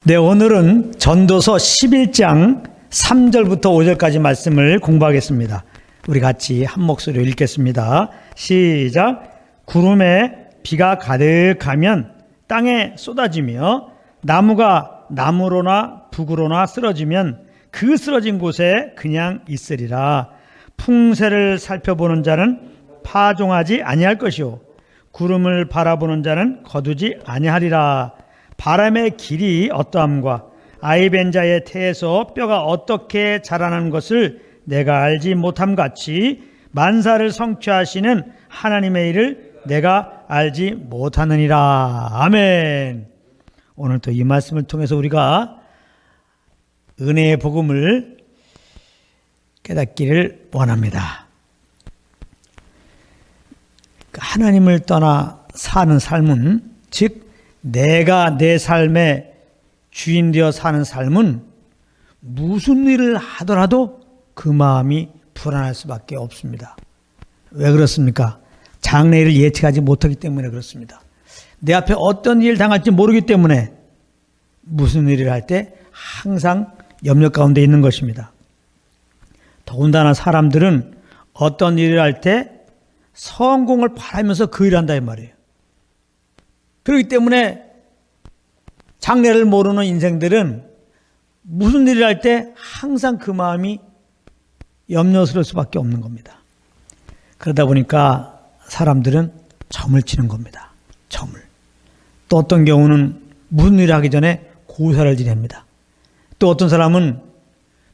네, 오늘은 전도서 11장 3절부터 5절까지 말씀을 공부하겠습니다. 우리 같이 한 목소리로 읽겠습니다. 시작. 구름에 비가 가득하면 땅에 쏟아지며 나무가 나무로나 북으로나 쓰러지면 그 쓰러진 곳에 그냥 있으리라. 풍세를 살펴보는 자는 파종하지 아니할 것이요 구름을 바라보는 자는 거두지 아니하리라. 바람의 길이 어떠함과 아이 벤 자의 태에서 뼈가 어떻게 자라는 것을 내가 알지 못함 같이 만사를 성취하시는 하나님의 일을 내가 알지 못하느니라. 아멘. 오늘 또 이 말씀을 통해서 우리가 은혜의 복음을 깨닫기를 원합니다. 하나님을 떠나 사는 삶은, 즉 내가 내 삶의 주인 되어 사는 삶은 무슨 일을 하더라도 그 마음이 불안할 수밖에 없습니다. 왜 그렇습니까? 장래일을 예측하지 못하기 때문에 그렇습니다. 내 앞에 어떤 일을 당할지 모르기 때문에 무슨 일을 할 때 항상 염려 가운데 있는 것입니다. 더군다나 사람들은 어떤 일을 할 때 성공을 바라면서 그 일을 한다 이 말이에요. 그렇기 때문에 장래를 모르는 인생들은 무슨 일을 할 때 항상 그 마음이 염려스러울 수밖에 없는 겁니다. 그러다 보니까 사람들은 점을 치는 겁니다. 점을. 또 어떤 경우는 무슨 일을 하기 전에 고사를 지냅니다. 또 어떤 사람은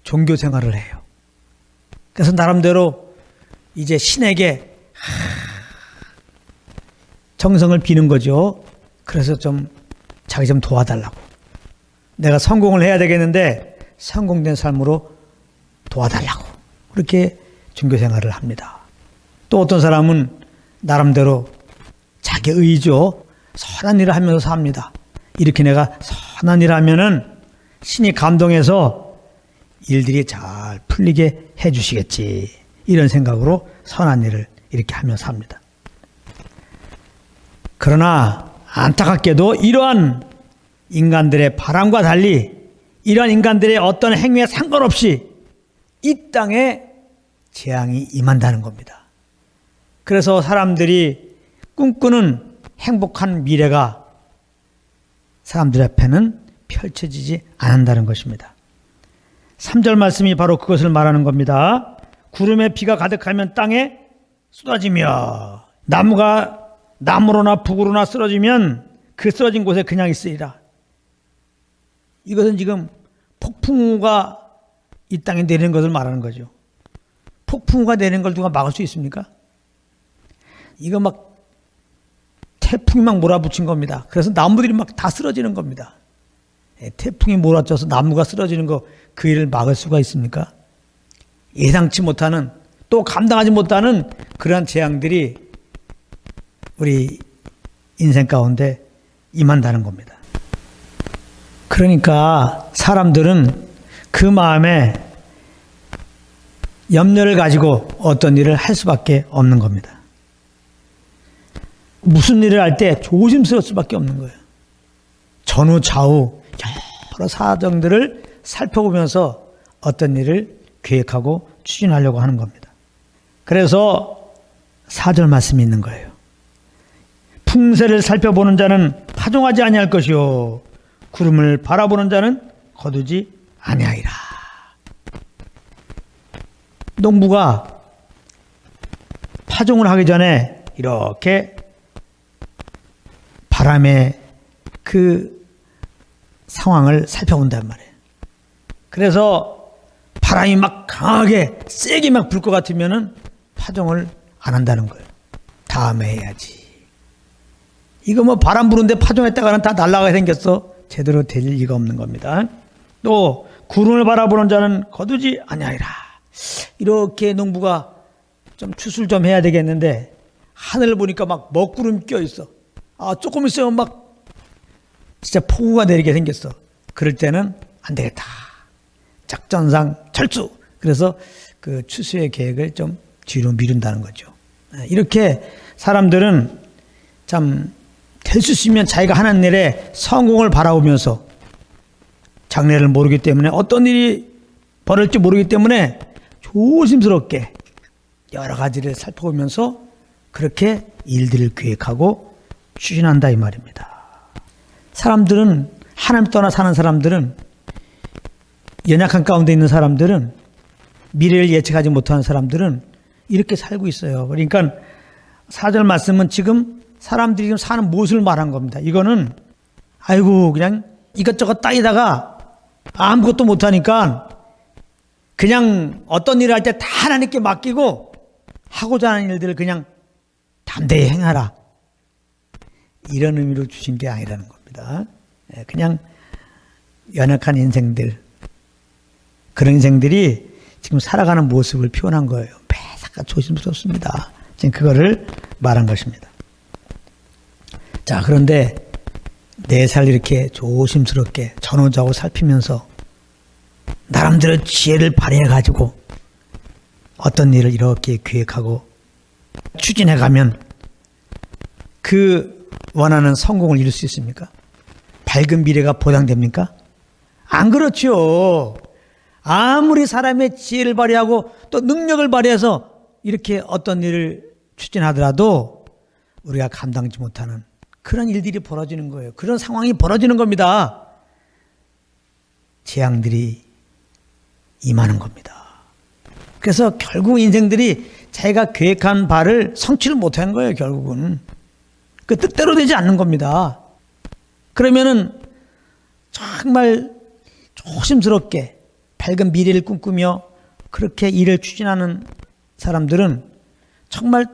종교 생활을 해요. 그래서 나름대로 이제 신에게 정성을 비는 거죠. 그래서 자기 좀 도와달라고. 내가 성공을 해야 되겠는데 성공된 삶으로 도와달라고. 그렇게 종교 생활을 합니다. 또 어떤 사람은 나름대로 자기 의죠. 선한 일을 하면서 삽니다. 이렇게 내가 선한 일을 하면은 신이 감동해서 일들이 잘 풀리게 해 주시겠지. 이런 생각으로 선한 일을 이렇게 하면서 삽니다. 그러나 안타깝게도 이러한 인간들의 바람과 달리 이러한 인간들의 어떤 행위에 상관없이 이 땅에 재앙이 임한다는 겁니다. 그래서 사람들이 꿈꾸는 행복한 미래가 사람들 앞에는 펼쳐지지 않는다는 것입니다. 3절 말씀이 바로 그것을 말하는 겁니다. 구름에 비가 가득하면 땅에 쏟아지며 나무가 나무로나 북으로나 쓰러지면 그 쓰러진 곳에 그냥 있으리라. 이것은 지금 폭풍우가 이 땅에 내리는 것을 말하는 거죠. 폭풍우가 내리는 걸 누가 막을 수 있습니까? 이거 막 태풍이 막 몰아붙인 겁니다. 그래서 나무들이 막 다 쓰러지는 겁니다. 태풍이 몰아쳐서 나무가 쓰러지는 거, 그 일을 막을 수가 있습니까? 예상치 못하는, 또 감당하지 못하는 그러한 재앙들이 우리 인생 가운데 임한다는 겁니다. 그러니까 사람들은 그 마음에 염려를 가지고 어떤 일을 할 수밖에 없는 겁니다. 무슨 일을 할 때 조심스러울 수밖에 없는 거예요. 전후 좌우 여러 사정들을 살펴보면서 어떤 일을 계획하고 추진하려고 하는 겁니다. 그래서 4절 말씀이 있는 거예요. 풍세를 살펴보는 자는 파종하지 아니할 것이요 구름을 바라보는 자는 거두지 아니하리라. 농부가 파종을 하기 전에 이렇게 바람의 그 상황을 살펴본단 말이에요. 그래서 바람이 막 강하게 세게 막 불 것 같으면은 파종을 안 한다는 거예요. 다음에 해야지. 이거 뭐 바람 부는데 파종했다가는 다 날아가게 생겼어. 제대로 될 리가 없는 겁니다. 또 구름을 바라보는 자는 거두지 아니하리라. 이렇게 농부가 좀 추수를 좀 해야 되겠는데 하늘을 보니까 막 먹구름 껴 있어. 조금 있으면 막 진짜 폭우가 내리게 생겼어. 그럴 때는 안 되겠다. 작전상 철수. 그래서 그 추수의 계획을 좀 뒤로 미룬다는 거죠. 이렇게 사람들은 참 될 수 있으면 자기가 하는 일에 성공을 바라보면서 장래를 모르기 때문에 어떤 일이 벌어질지 모르기 때문에 조심스럽게 여러 가지를 살펴보면서 그렇게 일들을 계획하고 추진한다 이 말입니다. 사람들은 하나님 떠나 사는 사람들은 연약한 가운데 있는 사람들은 미래를 예측하지 못하는 사람들은 이렇게 살고 있어요. 그러니까 4절 말씀은 지금 사람들이 지금 사는 모습을 말한 겁니다. 이거는 아이고 그냥 이것저것 따이다가 아무것도 못하니까 그냥 어떤 일을 할 때 다 하나님께 맡기고 하고자 하는 일들을 그냥 담대히 행하라. 이런 의미로 주신 게 아니라는 겁니다. 그냥 연약한 인생들, 그런 인생들이 지금 살아가는 모습을 표현한 거예요. 매사가 조심스럽습니다. 지금 그거를 말한 것입니다. 자, 그런데 내 살 이렇게 조심스럽게 전후좌우 살피면서 나름대로 지혜를 발휘해가지고 어떤 일을 이렇게 계획하고 추진해가면 그 원하는 성공을 이룰 수 있습니까? 밝은 미래가 보장됩니까? 안 그렇죠. 아무리 사람의 지혜를 발휘하고 또 능력을 발휘해서 이렇게 어떤 일을 추진하더라도 우리가 감당하지 못하는 그런 일들이 벌어지는 거예요. 그런 상황이 벌어지는 겁니다. 재앙들이 임하는 겁니다. 그래서 결국 인생들이 자기가 계획한 바를 성취를 못하는 거예요. 결국은 그 뜻대로 되지 않는 겁니다. 그러면은 정말 조심스럽게 밝은 미래를 꿈꾸며 그렇게 일을 추진하는 사람들은 정말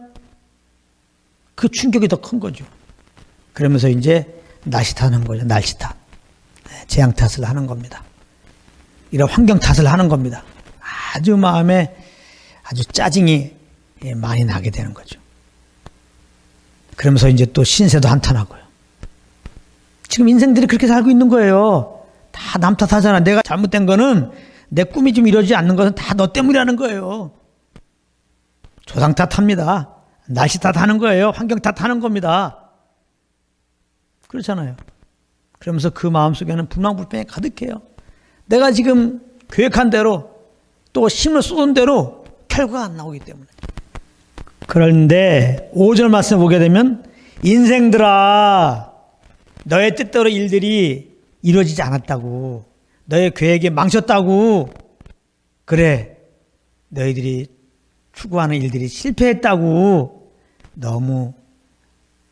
그 충격이 더 큰 거죠. 그러면서 이제 날씨 탓하는 거죠. 날씨 탓. 재앙 탓을 하는 겁니다. 이런 환경 탓을 하는 겁니다. 아주 마음에 아주 짜증이 많이 나게 되는 거죠. 그러면서 이제 또 신세도 한탄하고요. 지금 인생들이 그렇게 살고 있는 거예요. 다 남 탓하잖아. 내가 잘못된 거는 내 꿈이 좀 이루어지지 않는 것은 다 너 때문이라는 거예요. 조상 탓합니다. 날씨 탓하는 거예요. 환경 탓하는 겁니다. 그렇잖아요. 그러면서 그 마음속에는 불만불평이 가득해요. 내가 지금 계획한 대로 또 힘을 쏟은 대로 결과가 안 나오기 때문에. 그런데 5절 말씀 보게 되면 인생들아 너의 뜻대로 일들이 이루어지지 않았다고, 너의 계획이 망쳤다고, 그래 너희들이 추구하는 일들이 실패했다고 너무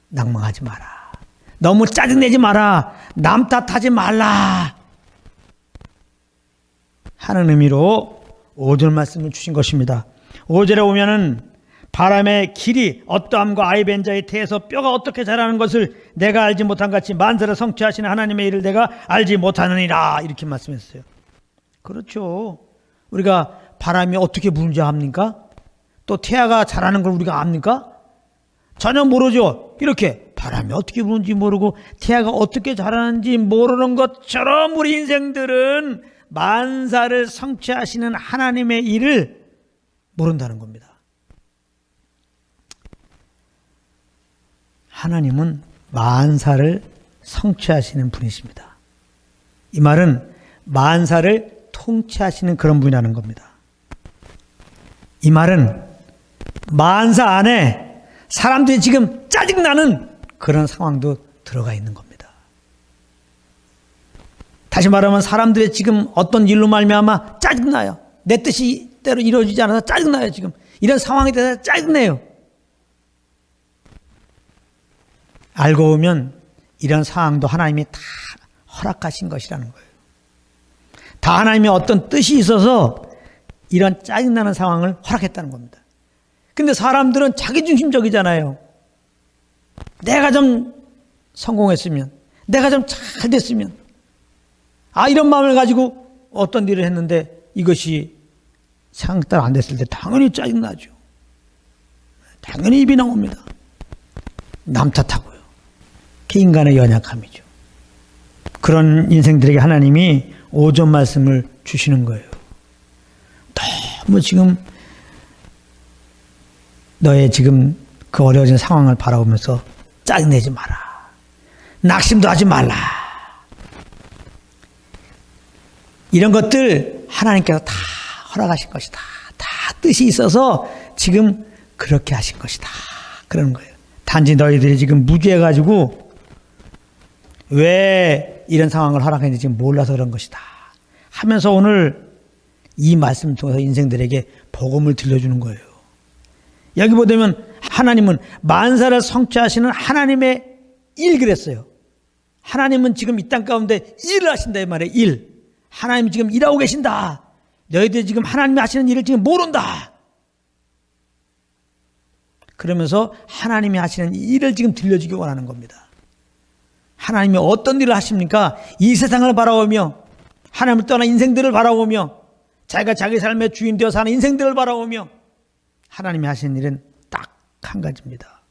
낭망하지 마라. 너무 짜증내지 마라. 남 탓하지 말라 하는 의미로 5절 말씀을 주신 것입니다. 5절에 보면은 바람의 길이 어떠함과 아이벤 자의 태에서 뼈가 어떻게 자라는 것을 내가 알지 못한 같이 만사를 성취하시는 하나님의 일을 내가 알지 못하느니라 이렇게 말씀했어요. 그렇죠. 우리가 바람이 어떻게 부는지 압니까? 또 태아가 자라는 걸 우리가 압니까? 전혀 모르죠. 이렇게 바람이 어떻게 부는지 모르고 태아가 어떻게 자라는지 모르는 것처럼 우리 인생들은 만사를 성취하시는 하나님의 일을 모른다는 겁니다. 하나님은 만사를 성취하시는 분이십니다. 이 말은 만사를 통치하시는 그런 분이라는 겁니다. 이 말은 만사 안에 사람들이 지금 짜증나는 그런 상황도 들어가 있는 겁니다. 다시 말하면 사람들이 지금 어떤 일로 말미암아 짜증나요. 내 뜻대로 이루어지지 않아서 짜증나요. 지금 이런 상황에 대해서 짜증내요. 알고 보면 이런 상황도 하나님이 다 허락하신 것이라는 거예요. 다 하나님의 어떤 뜻이 있어서 이런 짜증나는 상황을 허락했다는 겁니다. 근데 사람들은 자기중심적이잖아요. 내가 좀 성공했으면, 내가 좀 잘 됐으면, 이런 마음을 가지고 어떤 일을 했는데 이것이 상따라 안 됐을 때 당연히 짜증나죠. 당연히 입이 나옵니다. 남 탓하고요. 그 인간의 연약함이죠. 그런 인생들에게 하나님이 5절 말씀을 주시는 거예요. 너무 지금 너의 지금 그 어려워진 상황을 바라보면서 짜증내지 마라. 낙심도 하지 말라. 이런 것들 하나님께서 다 허락하신 것이다. 다 뜻이 있어서 지금 그렇게 하신 것이다. 그러는 거예요. 단지 너희들이 지금 무지해가지고 왜 이런 상황을 허락했는지 지금 몰라서 그런 것이다. 하면서 오늘 이 말씀을 통해서 인생들에게 복음을 들려주는 거예요. 여기 보면 하나님은 만사를 성취하시는 하나님의 일 그랬어요. 하나님은 지금 이 땅 가운데 일을 하신다 이 말이에요. 일. 하나님이 지금 일하고 계신다. 너희들이 지금 하나님이 하시는 일을 지금 모른다. 그러면서 하나님이 하시는 일을 지금 들려주기 원하는 겁니다. 하나님이 어떤 일을 하십니까? 이 세상을 바라보며 하나님을 떠난 인생들을 바라보며 자기가 자기 삶의 주인 되어 사는 인생들을 바라보며 하나님이 하시는 일은 딱 한 가지입니다.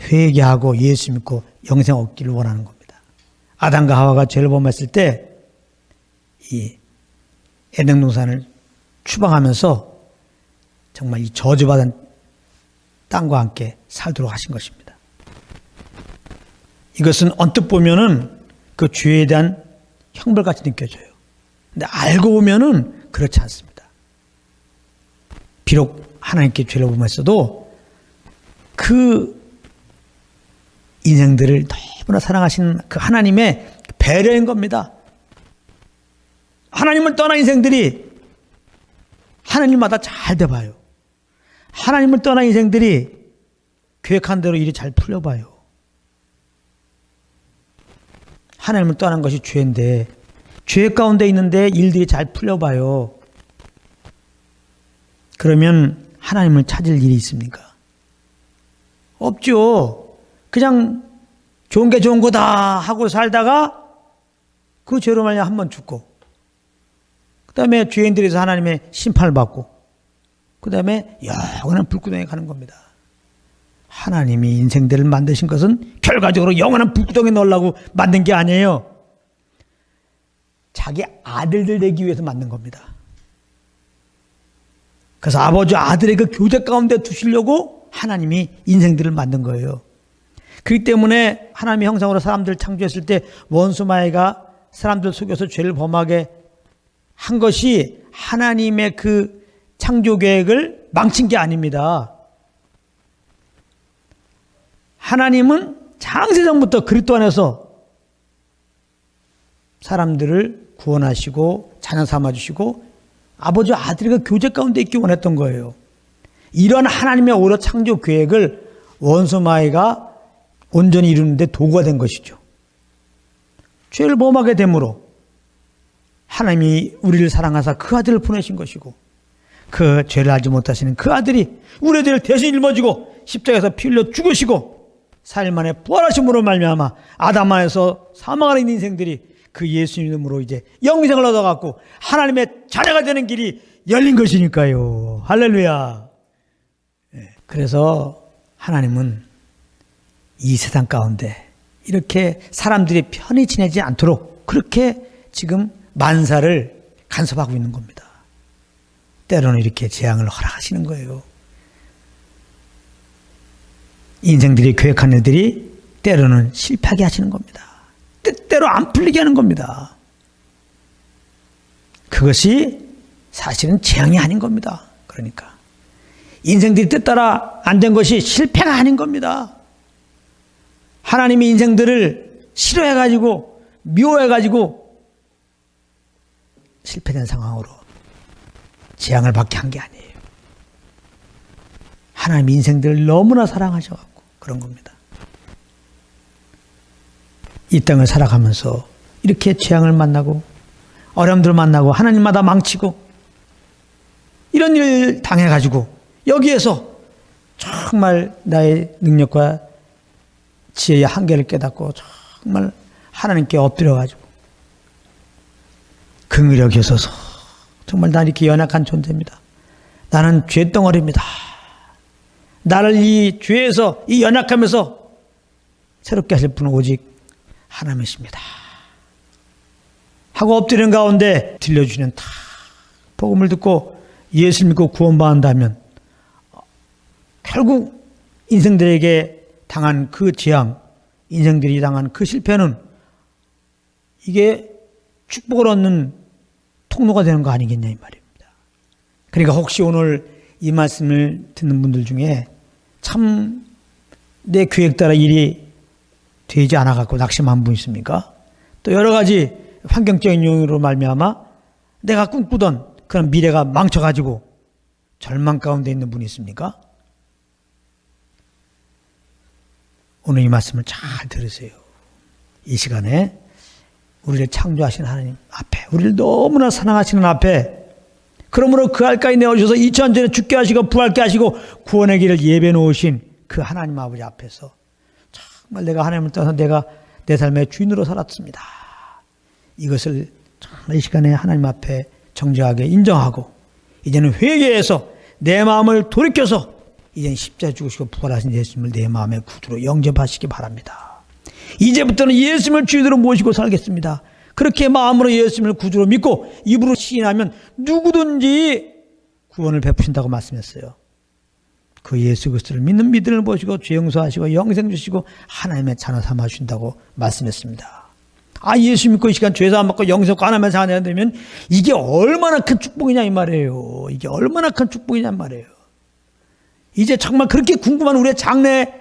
회개하고 예수 믿고 영생 얻기를 원하는 겁니다. 아담과 하와가 죄를 범했을 때 이 에덴 동산을 추방하면서 정말 이 저주받은 땅과 함께 살도록 하신 것입니다. 이것은 언뜻 보면은 그 죄에 대한 형벌같이 느껴져요. 근데 알고 보면은 그렇지 않습니다. 비록 하나님께 죄를 범했어도 그 인생들을 너무나 사랑하신 그 하나님의 배려인 겁니다. 하나님을 떠난 인생들이 하나님마다 잘 돼봐요. 하나님을 떠난 인생들이 계획한 대로 일이 잘 풀려봐요. 하나님을 떠난 것이 죄인데 죄 가운데 있는데 일들이 잘 풀려봐요. 그러면 하나님을 찾을 일이 있습니까? 없죠. 그냥 좋은 게 좋은 거다 하고 살다가 그 죄로 말미암아 한번 죽고 그 다음에 죄인들에서 하나님의 심판을 받고 그 다음에 영원한 불구덩이에 가는 겁니다. 하나님이 인생들을 만드신 것은 결과적으로 영원한 불구덩이에 넣으려고 만든 게 아니에요. 자기 아들들 되기 위해서 만든 겁니다. 그래서 아버지 아들의 그 교제 가운데 두시려고 하나님이 인생들을 만든 거예요. 그렇기 때문에 하나님의 형상으로 사람들을 창조했을 때 원수 마귀가 사람들 속여서 죄를 범하게 한 것이 하나님의 그 창조 계획을 망친 게 아닙니다. 하나님은 창세전부터 그리스도 안에서 사람들을 구원하시고 자녀 삼아주시고 아버지와 아들의 그 교제 가운데 있기 원했던 거예요. 이런 하나님의 오히려 창조 계획을 원수 마귀가 온전히 이루는데 도구가 된 것이죠. 죄를 범하게 되므로 하나님이 우리를 사랑하사 그 아들을 보내신 것이고 그 죄를 알지 못하시는 그 아들이 우리 죄를 대신 짊어지고 십자가에서 피 흘려 죽으시고 4일 만에 부활하심으로 말미암아 아담 안에서 사망하는 인생들이 그 예수 이름으로 이제 영생을 얻어갖고 하나님의 자녀가 되는 길이 열린 것이니까요. 할렐루야. 그래서 하나님은 이 세상 가운데 이렇게 사람들이 편히 지내지 않도록 그렇게 지금 만사를 간섭하고 있는 겁니다. 때로는 이렇게 재앙을 허락하시는 거예요. 인생들이 계획한 일들이 때로는 실패하게 하시는 겁니다. 뜻대로 안 풀리게 하는 겁니다. 그것이 사실은 재앙이 아닌 겁니다. 그러니까 인생들이 뜻따라 안 된 것이 실패가 아닌 겁니다. 하나님이 인생들을 싫어해가지고 미워해가지고 실패된 상황으로 재앙을 받게 한 게 아니에요. 하나님이 인생들을 너무나 사랑하셔갖고 그런 겁니다. 이 땅을 살아가면서 이렇게 재앙을 만나고 어려움들을 만나고 하나님마다 망치고 이런 일을 당해가지고 여기에서 정말 나의 능력과 지혜의 한계를 깨닫고 정말 하나님께 엎드려가지고 긍휼히 여기소서. 정말 난 이렇게 연약한 존재입니다. 나는 죄덩어리입니다. 나를 이 죄에서 이 연약함에서 새롭게 하실 분은 오직 하나님이십니다. 하고 엎드리는 가운데 들려주시는 다 복음을 듣고 예수 믿고 구원받는다면 결국 인생들에게 당한 그 재앙, 인생들이 당한 그 실패는 이게 축복을 얻는 통로가 되는 거 아니겠냐 이 말입니다. 그러니까 혹시 오늘 이 말씀을 듣는 분들 중에 참 내 계획 따라 일이 되지 않아 갖고 낙심한 분 있습니까? 또 여러 가지 환경적인 요인으로 말미암아 내가 꿈꾸던 그런 미래가 망쳐가지고 절망 가운데 있는 분이 있습니까? 오늘 이 말씀을 잘 들으세요. 이 시간에 우리를 창조하신 하나님 앞에, 우리를 너무나 사랑하시는 앞에, 그러므로 그 알까이 내어주셔서 2000년 전에 죽게 하시고 부활케 하시고 구원의 길을 예배해 놓으신 그 하나님 아버지 앞에서 정말 내가 하나님을 떠나서 내가 내 삶의 주인으로 살았습니다. 이것을 정말 이 시간에 하나님 앞에 정직하게 인정하고 이제는 회개해서 내 마음을 돌이켜서 이제는 십자가에 죽으시고 부활하신 예수님을 내 마음의 구주로 영접하시기 바랍니다. 이제부터는 예수님을 주인으로 모시고 살겠습니다. 그렇게 마음으로 예수님을 구주로 믿고 입으로 시인하면 누구든지 구원을 베푸신다고 말씀했어요. 그 예수 그리스도를 믿는 믿음을 보시고 죄 용서하시고 영생 주시고 하나님의 자녀 삼아 주신다고 말씀했습니다. 예수 믿고 이 시간 죄 사함 받고 영생 받고 하나님의 자녀가 되면 이게 얼마나 큰 축복이냐 이 말이에요. 이게 얼마나 큰 축복이냐 말이에요. 이제 정말 그렇게 궁금한 우리의 장래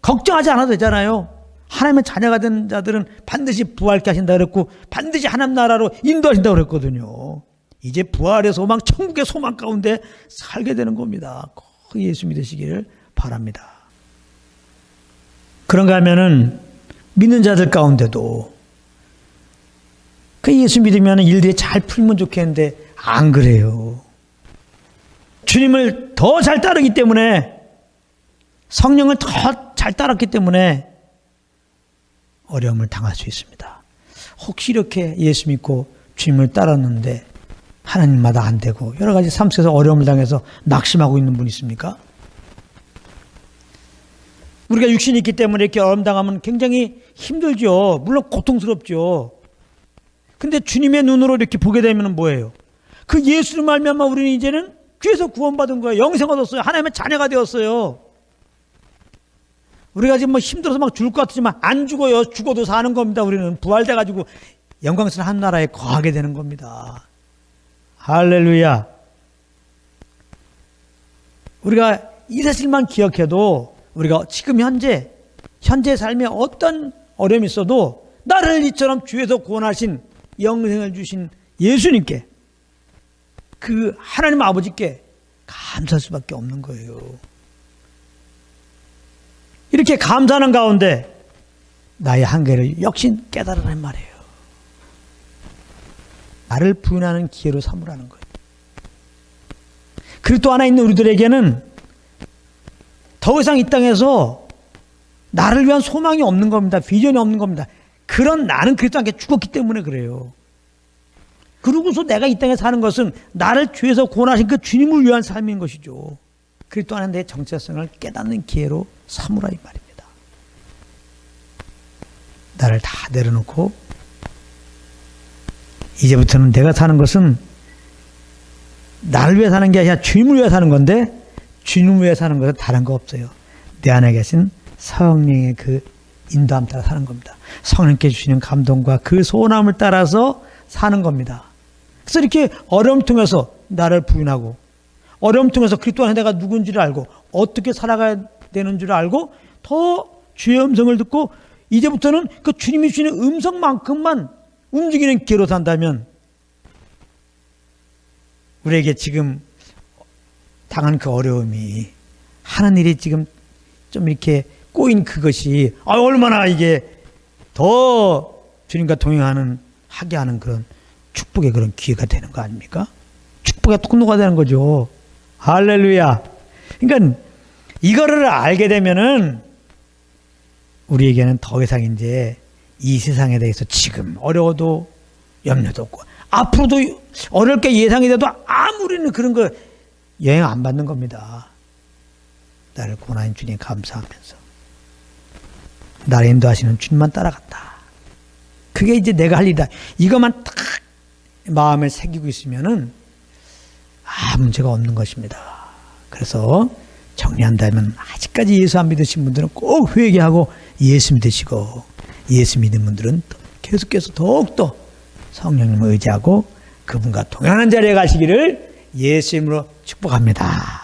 걱정하지 않아도 되잖아요. 하나님의 자녀가 된 자들은 반드시 부활케 하신다 그랬고 반드시 하나님 나라로 인도하신다고 그랬거든요. 이제 부활의 소망, 천국의 소망 가운데 살게 되는 겁니다. 꼭 예수 믿으시기를 바랍니다. 그런가 하면은 믿는 자들 가운데도 그 예수 믿으면 일들이 잘 풀면 좋겠는데 안 그래요. 주님을 더 잘 따르기 때문에, 성령을 더 잘 따랐기 때문에 어려움을 당할 수 있습니다. 혹시 이렇게 예수 믿고 주님을 따랐는데 하나님마다 안 되고 여러 가지 삶 속에서 어려움을 당해서 낙심하고 있는 분 있습니까? 우리가 육신이 있기 때문에 이렇게 어려움 당하면 굉장히 힘들죠. 물론 고통스럽죠. 근데 주님의 눈으로 이렇게 보게 되면 뭐예요? 그 예수를 말미암아 우리는 이제는 죄에서 구원받은 거예요. 영생 얻었어요. 하나님의 자녀가 되었어요. 우리가 지금 힘들어서 막 죽을 것 같지만 안 죽어요. 죽어도 사는 겁니다. 우리는 부활돼가지고 영광스러운 한 나라에 거하게 되는 겁니다. 할렐루야. 우리가 이 사실만 기억해도 우리가 지금 현재 삶에 어떤 어려움이 있어도 나를 이처럼 주에서 구원하신 영생을 주신 예수님께, 그 하나님 아버지께 감사할 수밖에 없는 거예요. 이렇게 감사하는 가운데 나의 한계를 역시 깨달으란 말이에요. 나를 부인하는 기회로 삼으라는 거예요. 그리고 또 하나 있는 우리들에게는 더 이상 이 땅에서 나를 위한 소망이 없는 겁니다. 비전이 없는 겁니다. 그런 나는 그리스도 함께 죽었기 때문에 그래요. 그러고서 내가 이 땅에 사는 것은 나를 죄에서 구원하신 그 주님을 위한 삶인 것이죠. 그리스도 안에 내 정체성을 깨닫는 기회로 삼으라 이 말입니다. 나를 다 내려놓고 이제부터는 내가 사는 것은 나를 위해 사는 게 아니라 주님을 위해 사는 건데, 주님을 위해 사는 것은 다른 거 없어요. 내 안에 계신 성령의 그 인도함 따라 사는 겁니다. 성령께 주시는 감동과 그 소원함을 따라서 사는 겁니다. 그래서 이렇게 어려움 통해서 나를 부인하고, 어려움 통해서 그리스도 안에 내가 누군지를 알고 어떻게 살아가야 되는 줄 알고 더 주의 음성을 듣고 이제부터는 그 주님이 주시는 음성만큼만 움직이는 기회로 산다면, 우리에게 지금 당한 그 어려움이 하는 일이 지금 좀 이렇게 꼬인 그것이 얼마나 이게 더 주님과 동행하는 하게 하는 그런 축복의 그런 기회가 되는 거 아닙니까? 축복의 통로가 되는 거죠. 할렐루야. 그러니까 이거를 알게 되면은 우리에게는 더 이상 이제 이 세상에 대해서 지금 어려워도 염려도 없고 앞으로도 어려울 게 예상이 돼도 아무리는 그런 거 여행 안 받는 겁니다. 나를 구원하신 주님 감사하면서 나를 인도하시는 주님만 따라간다. 그게 이제 내가 할 일이다. 이것만 딱 마음에 새기고 있으면은 문제가 없는 것입니다. 그래서 정리한다면 아직까지 예수 안 믿으신 분들은 꼭 회개하고 예수 믿으시고, 예수 믿는 분들은 계속해서 더욱더 성령님을 의지하고 그분과 동행하는 자리에 가시기를 예수 이름으로 축복합니다.